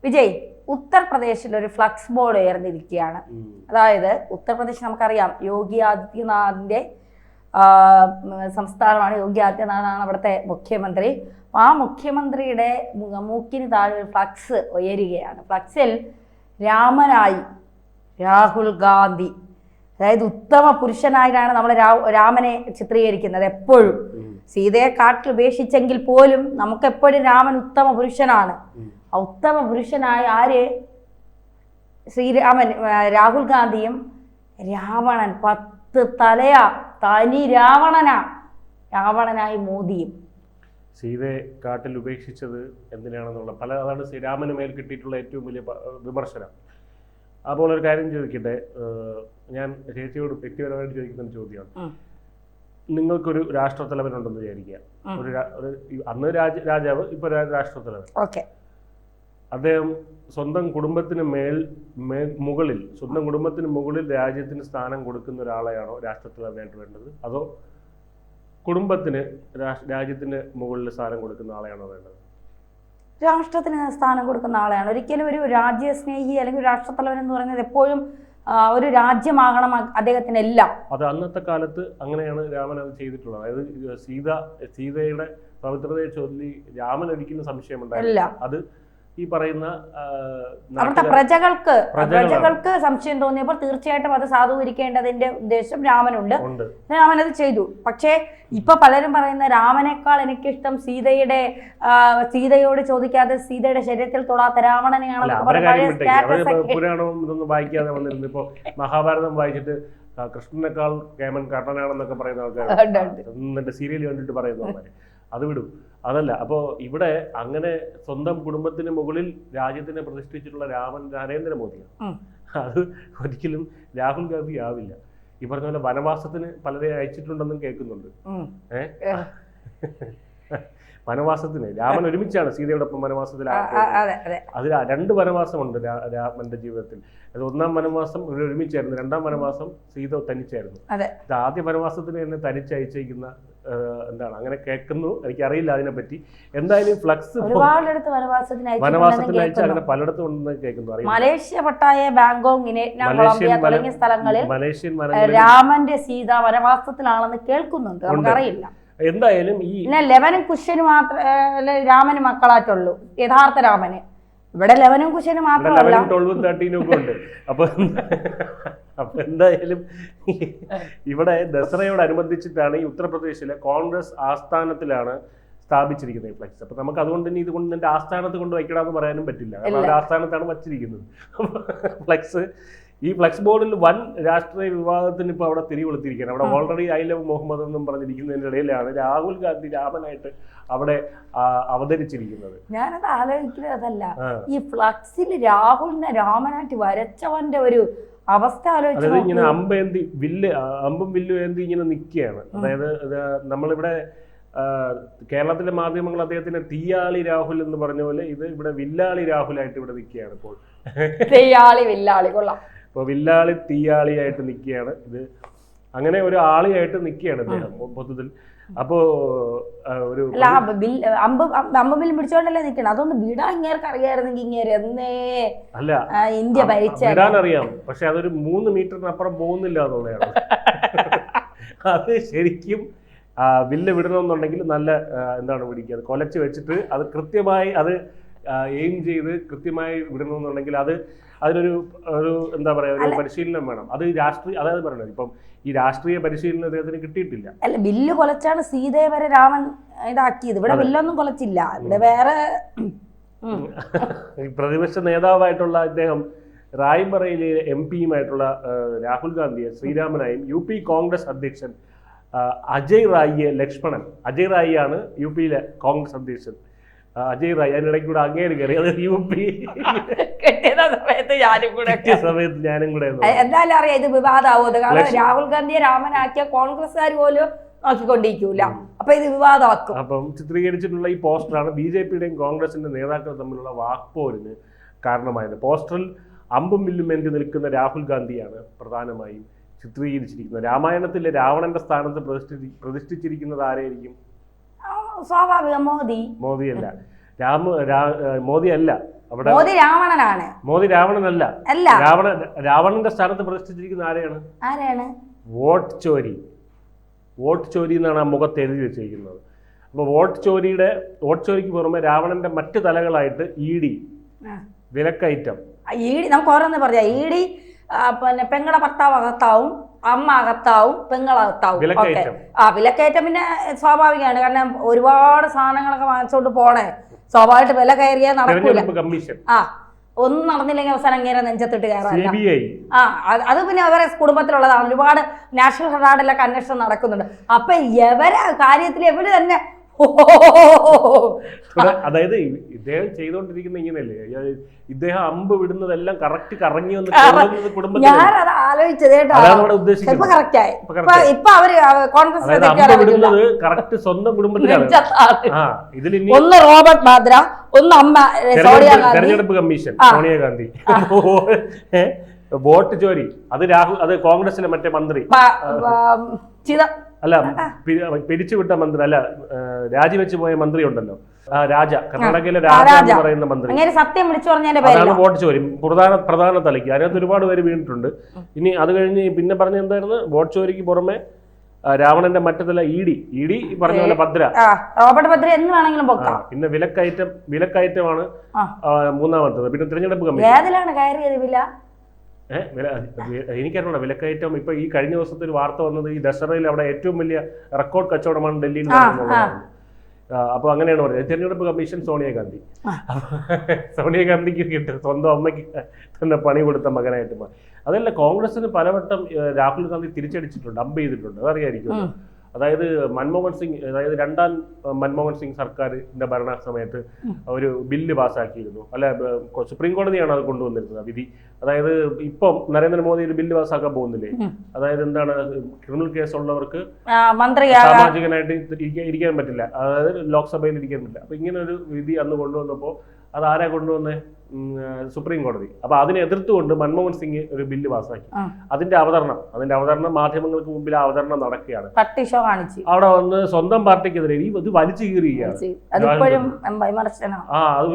വിജയ്, ഉത്തർപ്രദേശിൽ ഒരു flex board ഉയർന്നിരിക്കുകയാണ്. അതായത് ഉത്തർപ്രദേശ് നമുക്കറിയാം യോഗി ആദിത്യനാഥിന്റെ സംസ്ഥാനമാണ്. യോഗി ആദിത്യനാഥാണ് അവിടുത്തെ മുഖ്യമന്ത്രി. ആ മുഖ്യമന്ത്രിയുടെ മൂക്കിന് താഴെ ഒരു ഫ്ലക്സ് ഉയരുകയാണ്. ഫ്ലക്സിൽ രാമനായി രാഹുൽ ഗാന്ധി, അതായത് ഉത്തമ പുരുഷനായിട്ടാണ് നമ്മൾ രാമനെ ചിത്രീകരിക്കുന്നത്. എപ്പോഴും സീതയെ കാട്ടിൽ ഉപേക്ഷിച്ചെങ്കിൽ പോലും നമുക്കെപ്പോഴും രാമൻ ഉത്തമ പുരുഷനാണ്. ആ ഉത്തമ പുരുഷനായ ആര്? ശ്രീരാമൻ, രാഹുൽ ഗാന്ധിയും രാവണൻ, 10 തലയാ, തനി രാവണനായി മോദിയും. സീതയെ കാട്ടിൽ ഉപേക്ഷിച്ചത് എന്തിനാണെന്നുള്ള അതാണ് ശ്രീരാമന് മേൽ കിട്ടിയിട്ടുള്ള ഏറ്റവും വലിയ വിമർശനം. അപ്പോൾ ഒരു കാര്യം ചോദിക്കട്ടെ, ഞാൻ ചേച്ചിയോട് വ്യക്തിപരമായിട്ട് ചോദിക്കുന്ന ചോദ്യമാണ്. നിങ്ങൾക്കൊരു രാഷ്ട്രത്തലവനുണ്ടെന്ന് വിചാരിക്കുക. അന്ന് രാജാവ്, ഇപ്പൊ രാഷ്ട്രത്തലവൻ. അദ്ദേഹം സ്വന്തം കുടുംബത്തിന് മുകളിൽ സ്വന്തം കുടുംബത്തിന് മുകളിൽ രാജ്യത്തിന് സ്ഥാനം കൊടുക്കുന്ന ഒരാളെയാണോ രാഷ്ട്രത്തലവനായിട്ട് വേണ്ടത്, അതോ കുടുംബത്തിന് രാജ്യത്തിന് മുകളിൽ സ്ഥാനം കൊടുക്കുന്ന ആളെയാണോ വേണ്ടത്? രാഷ്ട്രത്തിന് സ്ഥാനം കൊടുക്കുന്ന ആളെയാണ്. ഒരിക്കലും ഒരു രാജ്യസ്നേഹി അല്ലെങ്കിൽ രാഷ്ട്രത്തലവൻ എന്ന് പറയുന്നത് എപ്പോഴും ഒരു രാജ്യമാകണം അദ്ദേഹത്തിന് എല്ലാം. അത് അന്നത്തെ കാലത്ത് അങ്ങനെയാണ് രാമൻ അത് ചെയ്തിട്ടുള്ളത്. അതായത് സീതയുടെ പവിത്രതയെ ചൊല്ലി രാമൻ ഒരിക്കലും സംശയമുണ്ടായില്ല. അത് ഈ പറയുന്ന അവിടുത്തെ പ്രജകൾക്ക് സംശയം തോന്നിയപ്പോൾ തീർച്ചയായിട്ടും അത് സാധൂകരിക്കേണ്ടതിന്റെ ഉദ്ദേശം രാമനുണ്ട്. രാമൻ അത് ചെയ്തു. പക്ഷേ ഇപ്പൊ പലരും പറയുന്ന രാമനേക്കാൾ എനിക്കിഷ്ടം സീതയോട് ചോദിക്കാതെ സീതയുടെ ശരീരത്തിൽ തൊടാത്ത രാവണനെയാണ്. പുരാണവും ഇതൊന്നും വായിക്കാതെ വന്നിരുന്നു. ഇപ്പൊ മഹാഭാരതം വായിച്ചിട്ട് കൃഷ്ണനേക്കാൾ കേമൻ കർണനാണെന്നൊക്കെ പറയുന്ന ആൾക്കാർ എന്നിട്ട് സീരിയൽ കണ്ടിട്ട് പറയുന്നവന്മാര് അത് വിടും. അതല്ല, അപ്പോൾ ഇവിടെ അങ്ങനെ സ്വന്തം കുടുംബത്തിന് മുകളിൽ രാജ്യത്തിനെ പ്രതിഷ്ഠിച്ചിട്ടുള്ള നരേന്ദ്രമോദിയാണ്. അത് ഒരിക്കലും രാഹുൽ ഗാന്ധി ആവില്ല. ഈ പറഞ്ഞ പോലെ വനവാസത്തിന് പലരെ അയച്ചിട്ടുണ്ടെന്നും കേൾക്കുന്നുണ്ട്. വനവാസത്തിന് രാമൻ ഒരുമിച്ചാണ് സീതയോടൊപ്പം വനവാസത്തിലാകുന്നത്. അതിൽ 2 വനവാസമുണ്ട് രാമന്റെ ജീവിതത്തിൽ. അത് 1-ാം വനവാസം ഒരുമിച്ചായിരുന്നു, 2-ാം വനവാസം സീത തനിച്ചായിരുന്നു. ആദ്യ വനവാസത്തിന് തന്നെ തനിച്ചയച്ചിരിക്കുന്ന എന്താണ് അങ്ങനെ കേൾക്കുന്നു. എനിക്കറിയില്ല അതിനെപ്പറ്റി. എന്തായാലും ഫ്ലക്സ് വനവാസത്തിന് അയച്ച അങ്ങനെ പലയിടത്തും ഉണ്ടെന്ന് കേൾക്കുന്നു. മലേഷ്യ, പട്ടായ, ബാങ്കോക്ക്, തുടങ്ങിയ സ്ഥലങ്ങളിൽ രാമന്റെ സീത വനവാസത്തിലാണെന്ന് കേൾക്കുന്നുണ്ട്. നമുക്കറിയില്ല. എന്തായാലും ഈ 11 കുശന് മാത്രമേ രാമന് മക്കളായിട്ടുള്ളൂ. യഥാർത്ഥ രാമന് ഇവിടെ 11 കുശന് മാത്രമല്ല, 12ഉം 13ഉം ഒക്കെ ഉണ്ട്. അപ്പൊ എന്തായാലും ഇവിടെ ദസറയോടനുബന്ധിച്ചിട്ടാണ് ഈ ഉത്തർപ്രദേശിലെ കോൺഗ്രസ് ആസ്ഥാനത്തിലാണ് സ്ഥാപിച്ചിരിക്കുന്നത് ഈ ഫ്ലക്സ്. അപ്പൊ നമുക്ക് അതുകൊണ്ട് തന്നെ ഇതുകൊണ്ട് എന്റെ ആസ്ഥാനത്ത് കൊണ്ട് വയ്ക്കണമെന്ന് പറയാനും പറ്റില്ല. കാരണം ആസ്ഥാനത്താണ് വച്ചിരിക്കുന്നത് ഫ്ലക്സ്. ഈ ഫ്ലക്സ് ബോർഡിൽ വൻ രാഷ്ട്രീയ വിവാദത്തിന് ഇപ്പൊ അവിടെ തിരികൊളുത്തിരിക്കുകയാണ്. അവിടെ ഓൾറെഡി ഐ ലവ് മുഹമ്മദ് എന്നും പറഞ്ഞിരിക്കുന്നതിന്റെ ഇടയിലാണ് രാഹുൽ ഗാന്ധി രാമനായിട്ട് അവിടെ അവതരിച്ചിരിക്കുന്നത്. ഞാനത് ആലോചിക്കുന്നത് അതല്ല, ഈ ഫ്ലക്സിൽ രാഹുലിനെ രാമനായിട്ട് വരച്ചവന്റെ ഒരു അവസ്ഥ ആലോചിച്ചത്. ഇങ്ങനെ അമ്പും വില്ലും ഏന്തി ഇങ്ങനെ നിൽക്കുകയാണ്. അതായത് നമ്മളിവിടെ കേരളത്തിലെ മാധ്യമങ്ങൾ അദ്ദേഹത്തിന് തീയാളി രാഹുൽ എന്ന് പറഞ്ഞ പോലെ ഇത് ഇവിടെ വില്ലാളി രാഹുലായിട്ട് ഇവിടെ നിൽക്കുകയാണ്. ഇപ്പോൾ വില്ലാളി കൊള്ളാം. ഇപ്പോൾ വില്ലാളി തീയാളിയായിട്ട് നിൽക്കുകയാണ്. ഇത് അങ്ങനെ ഒരു ആളിയായിട്ട് നിൽക്കുകയാണ് അദ്ദേഹം മൊത്തത്തിൽ. അപ്പോ ഒരു അമ്പും പിടിച്ചോണ്ടല്ലേ നിൽക്കണം. അതൊന്ന് വിടാൻ ഇങ്ങേർക്ക് അറിയാമായിരുന്നെങ്കിൽ ഇങ്ങേര് എന്നേ അല്ല ഇന്ത്യ വിടാൻ അറിയാം. പക്ഷെ അതൊരു 3 മീറ്ററിനപ്പുറം പോകുന്നില്ല എന്നുള്ളതാണ്. അത് ശരിക്കും വില്ല് വിടണമെന്നുണ്ടെങ്കിൽ നല്ല എന്താണ് പിടിക്കുക, കൊലച്ച് വെച്ചിട്ട് അത് കൃത്യമായി അത് എയിം ചെയ്ത് കൃത്യമായി വിടണമെന്നുണ്ടെങ്കിൽ അതിനൊരു എന്താ പറയാ ഒരു പരിശീലനം വേണം. അത് അതായത് പറയണത് ഇപ്പം ഈ രാഷ്ട്രീയ പരിശീലനം അദ്ദേഹത്തിന് കിട്ടിയിട്ടില്ല. അല്ല, വില്ല് കൊലച്ചാണ് സീതയെ വരെ രാമൻ ഇതാക്കിയത്. ഇവിടെ വില്ലൊന്നും കൊലച്ചില്ല. ഇവിടെ വേറെ പ്രതിപക്ഷ നേതാവായിട്ടുള്ള അദ്ദേഹം റായ്ബറയിലെ MP-യുമായിട്ടുള്ള രാഹുൽ ഗാന്ധിയെ ശ്രീരാമനായും UP കോൺഗ്രസ് അധ്യക്ഷൻ അജയ് റായിയെ ലക്ഷ്മണൻ. അജയ് റായിയാണ് UP-യിലെ കോൺഗ്രസ് അധ്യക്ഷൻ. അജയ് റായ് അതിനിടയ്ക്ക് കൂടെ അങ്ങേര് കയറി. അത് UP സമയത്ത് ഞാനും കൂടെ എന്തായാലും അറിയാം ഇത് വിവാദമാവും. കാരണം രാഹുൽ ഗാന്ധിയെ രാമനാക്കിയ കോൺഗ്രസ്സുകാർ പോലും നോക്കിക്കൊണ്ടിരിക്കൂല. അപ്പൊ ഇത് വിവാദമാക്കും. അപ്പം ചിത്രീകരിച്ചിട്ടുള്ള ഈ പോസ്റ്ററാണ് BJP-യുടെയും കോൺഗ്രസിന്റെ നേതാക്കൾ തമ്മിലുള്ള വാക്പോരിന് കാരണമായത്. പോസ്റ്ററിൽ അമ്പും വില്ലും എന്തി നിൽക്കുന്ന രാഹുൽ ഗാന്ധിയാണ് പ്രധാനമായും ചിത്രീകരിച്ചിരിക്കുന്നത്. രാമായണത്തിലെ രാവണന്റെ സ്ഥാനത്ത് പ്രതിഷ്ഠിച്ചിരിക്കുന്നത് ആരായിരിക്കും? സ്വാഭാവികം മോദിയല്ല. മോദിയല്ല, അവിടെ മോദി രാവണനാണ്. മോദി രാവണനല്ല, അല്ല, രാവണന്റെ സ്ഥാനത്ത് പ്രതിഷ്ഠിച്ചിരിക്കുന്ന ആരെയാണ്? വോട്ട് ചോരി എന്നാണ് ആ മുഖത്ത് എഴുതി വെച്ചിരിക്കുന്നത്. അപ്പോൾ വോട്ട് ചോരിക്ക് പുറമെ രാവണന്റെ മറ്റു തലകളായിട്ട് ED, വിലക്കയറ്റം. നമുക്ക് ഓരോന്ന് പറയാം. ED പിന്നെ പെങ്ങളുടെ ഭർത്താവ് അകത്താവും, അമ്മ അകത്താവും, പെങ്ങളകത്താവും. വിലക്കയറ്റം പിന്നെ സ്വാഭാവികമാണ്. കാരണം ഒരുപാട് സാധനങ്ങളൊക്കെ വാങ്ങിച്ചോണ്ട് പോണേ, സ്വാഭാവികമായിട്ട് വില കയറിയാൽ നടക്കൂല. ഒന്നും നടന്നില്ലെങ്കിൽ അവസാനം അങ്ങേരെ നെഞ്ചത്തിട്ട് കയറാൻ. അത് പിന്നെ അവരെ കുടുംബത്തിലുള്ളതാണ്. ഒരുപാട് നാഷണൽ ഹെറാൾഡിലൊക്കെ അന്വേഷണം നടക്കുന്നുണ്ട്. അപ്പൊ കാര്യത്തിൽ ഇവര് തന്നെ അതായത് ഇദ്ദേഹം ചെയ്തോണ്ടിരിക്കുന്ന ഇങ്ങനെയല്ലേ, ഇദ്ദേഹം അമ്പ് വിടുന്നതെല്ലാം കറക്റ്റ് കറങ്ങി വന്നിട്ട് കുടുംബത്തിൽ. ഞാനത് ആലോചിച്ചത് ഇപ്പൊ അവര് കോൺഗ്രസ് വിടുന്നത് കറക്റ്റ് സ്വന്തം കുടുംബത്തിലാണ്. ഒന്ന് റോബർട്ട് വാദ്ര, ഒന്ന് അമ്മ തെരഞ്ഞെടുപ്പ് കമ്മീഷൻ സോണിയാഗാന്ധി. വോട്ട് ചോരി അത് കോൺഗ്രസിലെ മറ്റേ മന്ത്രി അല്ല, പിരിച്ചുവിട്ട മന്ത്രി അല്ല, രാജിവെച്ച് പോയ മന്ത്രി ഉണ്ടല്ലോ, കർണാടകയിലെ രാജ എന്ന് പറയുന്ന മന്ത്രി. സത്യം വിളിച്ചു പറഞ്ഞതിന്റെ അതാണ് വോട്ട് ചോരി. പ്രധാന തലയ്ക്ക് അതിനകത്ത് ഒരുപാട് പേര് വീണിട്ടുണ്ട്. ഇനി അത് കഴിഞ്ഞ് പിന്നെ പറഞ്ഞ എന്തായിരുന്നു, വോട്ട് ചോരിക്ക് പുറമെ രാവണന്റെ മറ്റു തല ED പറഞ്ഞ പോലെ റോബർട്ട് ഭദ്ര എന്ന് വേണമെങ്കിലും പൊക്കാം. പിന്നെ വിലക്കയറ്റമാണ് മൂന്നാമത്തത്. പിന്നെ തിരഞ്ഞെടുപ്പ് കമ്മീഷൻ. എനിക്കറിയണം വിലക്കയറ്റം. ഇപ്പൊ ഈ കഴിഞ്ഞ ദിവസത്തെ ഒരു വാർത്ത വന്നത്, ഈ ദസറയിൽ അവിടെ ഏറ്റവും വലിയ റെക്കോർഡ് കച്ചവടമാണ് ഡൽഹിയിൽ നടന്നുള്ളതാണ്. അപ്പൊ അങ്ങനെയാണ് പറയുന്നത്. തിരഞ്ഞെടുപ്പ് കമ്മീഷൻ സോണിയാഗാന്ധിക്ക് കിട്ടും, സ്വന്തം അമ്മയ്ക്ക് തന്നെ പണി കൊടുത്ത മകനായിട്ട്. അതല്ല, കോൺഗ്രസിന് പലവട്ടം രാഹുൽ ഗാന്ധി തിരിച്ചടിച്ചിട്ടുണ്ട്, അമ്പ് ചെയ്തിട്ടുണ്ട്, അതറിയായിരിക്കും. അതായത് മൻമോഹൻ സിംഗ്, അതായത് രണ്ടാം മൻമോഹൻ സിംഗ് സർക്കാരിന്റെ ഭരണ സമയത്ത് ഒരു ബില്ല് പാസ്സാക്കിയിരുന്നു. അല്ല, സുപ്രീം കോടതിയാണ് അത് കൊണ്ടുവന്നിരുന്നത് വിധി. അതായത് ഇപ്പം നരേന്ദ്രമോദി ഒരു ബില്ല് പാസ്സാക്കാൻ പോകുന്നില്ലേ, അതായത് എന്താണ്, ക്രിമിനൽ കേസ് ഉള്ളവർക്ക് സാമാജികനായിട്ട് ഇരിക്കാൻ പറ്റില്ല, അതായത് ലോക്സഭയിൽ ഇരിക്കാൻ പറ്റില്ല. അപ്പൊ ഇങ്ങനെ ഒരു വിധി അന്ന് കൊണ്ടുവന്നപ്പോൾ അത് ആരാ കൊണ്ടുവന്നേ, സുപ്രീം കോടതി. അപ്പൊ അതിനെ എതിർത്തുകൊണ്ട് മൻമോഹൻ സിംഗ് ഒരു ബില്ല് പാസ്സാക്കി. അതിന്റെ അവതരണം മാധ്യമങ്ങൾക്ക് മുമ്പിൽ അവതരണം നടക്കുകയാണ്. അവിടെ വന്ന് സ്വന്തം പാർട്ടിക്കെതിരെ ഇത് വലിച്ചു കീറുകയാണ്. അത്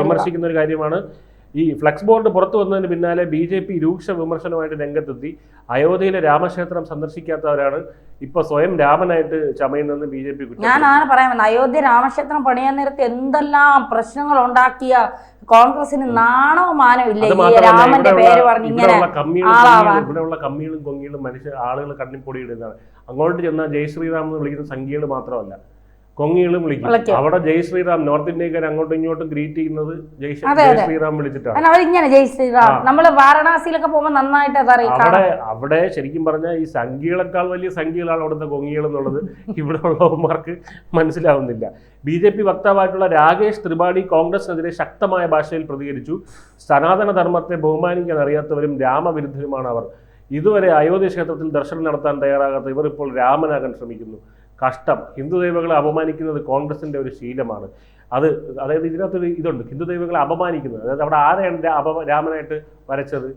വിമർശിക്കുന്ന ഒരു കാര്യമാണ്. ഈ ഫ്ലക്സ് ബോർഡ് പുറത്തു വന്നതിന് പിന്നാലെ BJP രൂക്ഷ വിമർശനമായിട്ട് രംഗത്തെത്തി. അയോധ്യയിലെ രാമക്ഷേത്രം സന്ദർശിക്കാത്തവരാണ് ഇപ്പൊ സ്വയം രാമനായിട്ട് ചമയുന്നെന്ന് BJP. ഞാനാണ് പറയാൻ വന്നത്, അയോധ്യ രാമക്ഷേത്രം പണിയാൻ നേരത്തെ എന്തെല്ലാം പ്രശ്നങ്ങൾ ഉണ്ടാക്കിയ കോൺഗ്രസിന് നാണോ മാനോ ഇല്ല. രാമന്റെ പേര് പറഞ്ഞ് ഇവിടെയുള്ള കമ്മികളും കൊങ്ങികളും ആളുകൾ കണ്ണിൽ പൊടിയിടുന്നതാണ്. അങ്ങോട്ട് ചെന്നാൽ ജയ് ശ്രീറാം എന്ന് വിളിക്കുന്ന സംഖ്യകൾ മാത്രമല്ല, കൊങ്ങികളും വിളിക്കും. അവിടെ ജയ് ശ്രീറാം, നോർത്ത് ഇന്ത്യക്കാർ അങ്ങോട്ടും ഇങ്ങോട്ടും ഗ്രീറ്റ് ചെയ്യുന്നത് ജയ് ശ്രീറാം വിളിച്ചിട്ടാണ്. നമ്മള് വാരണാസിയിലൊക്കെ പോകുമ്പോൾ നന്നായിട്ട് അവിടെ ശരിക്കും പറഞ്ഞാൽ ഈ സംഖ്യകളെക്കാൾ വലിയ സംഖ്യകളാണ് അവിടുത്തെ കൊങ്ങികൾ എന്നുള്ളത് ഇവിടെ ഉള്ളവന്മാർക്ക് മനസ്സിലാവുന്നില്ല. BJP വക്താവായിട്ടുള്ള രാകേഷ് ത്രിപാഠി കോൺഗ്രസിനെതിരെ ശക്തമായ ഭാഷയിൽ പ്രതികരിച്ചു. സനാതന ധർമ്മത്തെ ബഹുമാനിക്കാൻ അറിയാത്തവരും രാമവിരുദ്ധരുമാണ് അവർ. ഇതുവരെ അയോധ്യ ക്ഷേത്രത്തിൽ ദർശനം നടത്താൻ തയ്യാറാകാത്ത ഇവർ ഇപ്പോൾ രാമനാകാൻ ശ്രമിക്കുന്നു. കഷ്ടം. ഹിന്ദു ദൈവങ്ങളെ അപമാനിക്കുന്നത് കോൺഗ്രസിന്റെ ഒരു ശീലമാണ്. അതായത് ഇതിനകത്തൊരു ഇതുണ്ട്, ഹിന്ദു ദൈവങ്ങളെ അപമാനിക്കുന്നത്. അതായത് അവിടെ ആരെയാണ് രാമനായിട്ട് വരച്ചത്?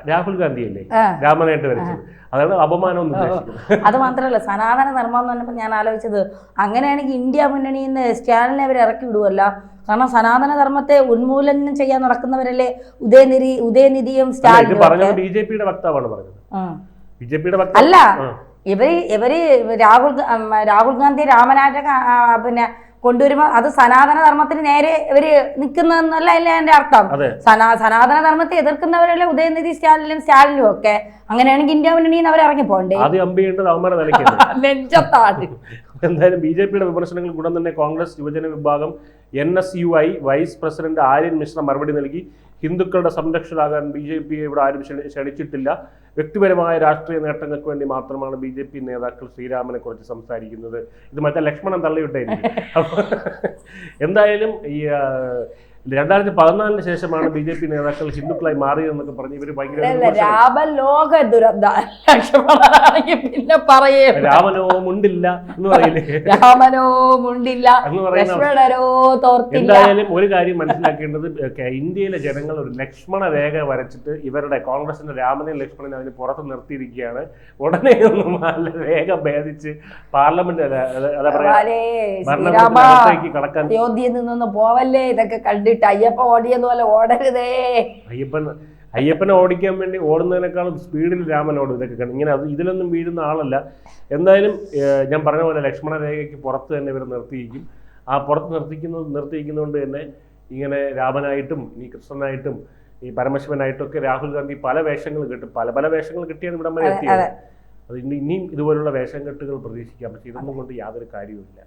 രാഹുൽ ഗാന്ധിയല്ലേ രാമനായിട്ട് വരച്ചത്. അതാണ് അപമാനം എന്ന് ഉദ്ദേശിക്കുന്നത്. അത് മാത്രമല്ല, സനാതന ധർമ്മം എന്ന് പറഞ്ഞപ്പോൾ ഞാൻ ആലോചിച്ചത്, അങ്ങനെയാണെങ്കിൽ ഇന്ത്യ മുന്നണിയിൽ നിന്ന് സ്റ്റാലിനെ അവർ ഇറക്കി വിടുവല്ല. കാരണം സനാതന ധർമ്മത്തെ ഉന്മൂലനം ചെയ്യാൻ നടക്കുന്നവരല്ലേ ഉദയനിധിയും സ്റ്റാലിനും. പറഞ്ഞത് BJPയുടെ വക്താവാണ് പറഞ്ഞത്. BJPയുടെ വക്താവ് അല്ല, ഇവര് രാഹുൽ ഗാന്ധി രാമനായിട്ട് പിന്നെ കൊണ്ടുവരുമ്പോൾ അത് സനാതന ധർമ്മത്തിന് നേരെ ഇവര് നിൽക്കുന്നതെന്നല്ല അല്ലേ എന്റെ അർത്ഥം. സനാതന ധർമ്മത്തെ എതിർക്കുന്നവരല്ലേ ഉദയനിധി സ്റ്റാലിനും ഒക്കെ. അങ്ങനെയാണെങ്കിൽ ഇന്ത്യ മുന്നണിയിൽ അവർ ഇറങ്ങി പോകണ്ടേ? എന്തായാലും BJPയുടെ വിമർശനങ്ങൾ ഉടൻ തന്നെ കോൺഗ്രസ് യുവജന വിഭാഗം NSUI vice president Aryan Mishra മറുപടി നൽകി. ഹിന്ദുക്കളുടെ സംരക്ഷകരാകാൻ BJPയെ ഇവിടെ ആരും ക്ഷണിച്ചിട്ടില്ല. വ്യക്തിപരമായ രാഷ്ട്രീയ നേട്ടങ്ങൾക്ക് വേണ്ടി മാത്രമാണ് BJP നേതാക്കൾ ശ്രീരാമനെ കുറിച്ച് സംസാരിക്കുന്നത്. ഇത് മറ്റേ ലക്ഷ്മണൻ തള്ളിവിട്ടായിരിക്കും. എന്തായാലും ഈ 2014 ശേഷമാണ് BJP നേതാക്കൾ ഹിന്ദുക്കളായി മാറിയതെന്നൊക്കെ പറഞ്ഞ് ഇവര് ഭയങ്കര രാമൻ ലോക ദുരന്ത ലക്ഷ്മണനാണെങ്കിൽ പിന്നെ പറയേ രാമനോ മുണ്ടില്ല എന്ന് പറയില്ലേ, രാമനോ മുണ്ടില്ല എന്ന് പറയുന്ന ലക്ഷ്മണനോ തോർത്തില്ല. എന്തായാലും ഒരു കാര്യം മനസ്സിലാക്കേണ്ടത് ഇന്ത്യയിലെ ജനങ്ങൾ ഒരു ലക്ഷ്മണ രേഖ വരച്ചിട്ട് ഇവരുടെ കോൺഗ്രസിന്റെ രാമനെയും ലക്ഷ്മണനെ അതിന് പുറത്ത് നിർത്തിയിരിക്കുകയാണ്. ഉടനെ ഒന്നും രേഖ ഭേദിച്ച് പാർലമെന്റ് എന്താ പറയാ ഭരണകൂടത്തിലേക്ക് കടക്കാൻ അയോധ്യയിൽ നിന്നൊന്നും പോവല്ലേ, ഇതൊക്കെ കണ്ടിട്ട് അയ്യപ്പ ഓടിയെന്ന് പോലെ ഓടരുതേ. അയ്യപ്പനെ ഓടിക്കാൻ വേണ്ടി ഓടുന്നതിനേക്കാളും സ്പീഡിൽ രാമൻ ഓടും. ഇതൊക്കെ കണ്ട് ഇങ്ങനെ ഇതിലൊന്നും വീഴുന്ന ആളല്ല. എന്തായാലും ഞാൻ പറഞ്ഞ പോലെ ലക്ഷ്മണ രേഖയ്ക്ക് പുറത്ത് തന്നെ ഇവർ നിർത്തിയിരിക്കും. ആ പുറത്ത് നിർത്തിയിരിക്കുന്നതുകൊണ്ട് തന്നെ ഇങ്ങനെ രാമനായിട്ടും ഈ കൃഷ്ണനായിട്ടും ഈ പരമശിവനായിട്ടും ഒക്കെ രാഹുൽ ഗാന്ധി പല വേഷങ്ങൾ കിട്ടും. പല വേഷങ്ങൾ കിട്ടിയാണ് ഇവിടം വരെ എത്തിയത്. അത് ഇനിയും ഇതുപോലുള്ള വേഷം കെട്ടുകൾ പ്രതീക്ഷിക്കാം. പക്ഷെ ഇതൊന്നും കൊണ്ട് യാതൊരു കാര്യവുമില്ല.